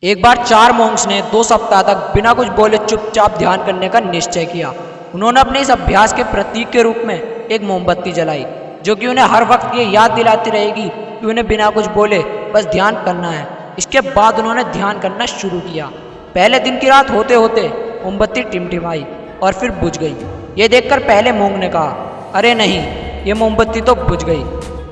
एक बार 4 मॉन्क्स ने 2 सप्ताह तक बिना कुछ बोले चुपचाप ध्यान करने का निश्चय किया। उन्होंने अपने इस अभ्यास के प्रतीक के रूप में एक मोमबत्ती जलाई, जो कि उन्हें हर वक्त ये याद दिलाती रहेगी कि उन्हें बिना कुछ बोले बस ध्यान करना है। इसके बाद उन्होंने ध्यान करना शुरू किया। पहले दिन की रात होते होते मोमबत्ती टिमटिमाई और फिर बुझ गई। ये देखकर पहले मोंग ने कहा, अरे नहीं, ये मोमबत्ती तो बुझ गई।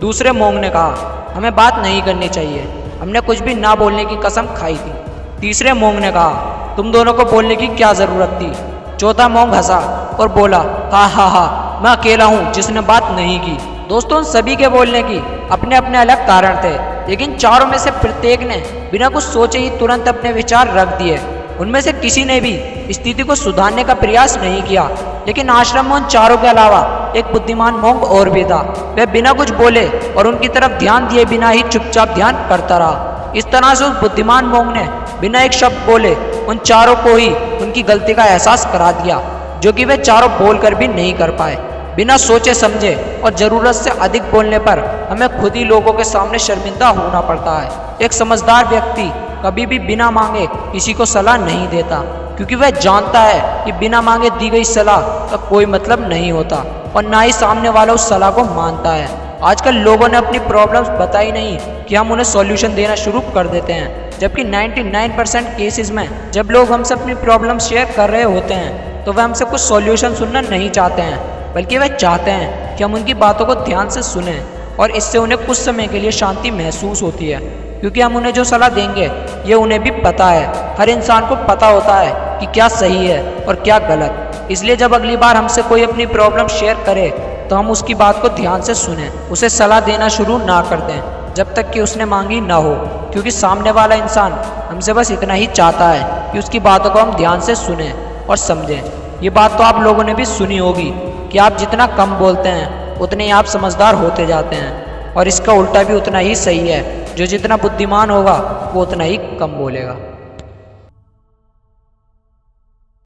दूसरे मोंग ने कहा, हमें बात नहीं करनी चाहिए, हमने कुछ भी ना बोलने की कसम खाई थी। तीसरे मोंग ने कहा, तुम दोनों को बोलने की क्या जरूरत थी। चौथा मोंग हंसा और बोला, हा हा हा, मैं अकेला हूँ जिसने बात नहीं की। दोस्तों, उन सभी के बोलने की अपने अपने अलग कारण थे, लेकिन चारों में से प्रत्येक ने बिना कुछ सोचे ही तुरंत अपने विचार रख दिए। उनमें से किसी ने भी स्थिति को सुधारने का प्रयास नहीं किया, लेकिन आश्रम में उन चारों के अलावा एक बुद्धिमान मोंग और भी था। वह बिना कुछ बोले और उनकी तरफ ध्यान दिए बिना ही चुपचाप ध्यान करता रहा। इस तरह से उस बुद्धिमान मोंग ने बिना एक शब्द बोले उन चारों को ही उनकी गलती का एहसास करा दिया, जो कि वे चारों बोलकर भी नहीं कर पाए। बिना सोचे समझे और जरूरत से अधिक बोलने पर हमें खुद ही लोगों के सामने शर्मिंदा होना पड़ता है। एक समझदार व्यक्ति कभी भी बिना मांगे किसी को सलाह नहीं देता, क्योंकि वह जानता है कि बिना मांगे दी गई सलाह का कोई मतलब नहीं होता और ना ही सामने वाला उस सलाह को मानता है। आजकल लोगों ने अपनी प्रॉब्लम्स बताई नहीं कि हम उन्हें सॉल्यूशन देना शुरू कर देते हैं, जबकि 99% केसेस में जब लोग हमसे अपनी प्रॉब्लम शेयर कर रहे होते हैं तो वह हमसे कुछ सॉल्यूशन सुनना नहीं चाहते हैं, बल्कि वह चाहते हैं कि हम उनकी बातों को ध्यान से सुनें, और इससे उन्हें कुछ समय के लिए शांति महसूस होती है, क्योंकि हम उन्हें जो सलाह देंगे ये उन्हें भी पता है। हर इंसान को पता होता है कि क्या सही है और क्या गलत। इसलिए जब अगली बार हमसे कोई अपनी प्रॉब्लम शेयर करे तो हम उसकी बात को ध्यान से सुनें, उसे सलाह देना शुरू ना कर दें जब तक कि उसने मांगी ना हो, क्योंकि सामने वाला इंसान हमसे बस इतना ही चाहता है कि उसकी बातों को हम ध्यान से सुनें और समझें। ये बात तो आप लोगों ने भी सुनी होगी कि आप जितना कम बोलते हैं उतने ही आप समझदार होते जाते हैं, और इसका उल्टा भी उतना ही सही है। जो जितना बुद्धिमान होगा वो उतना ही कम बोलेगा।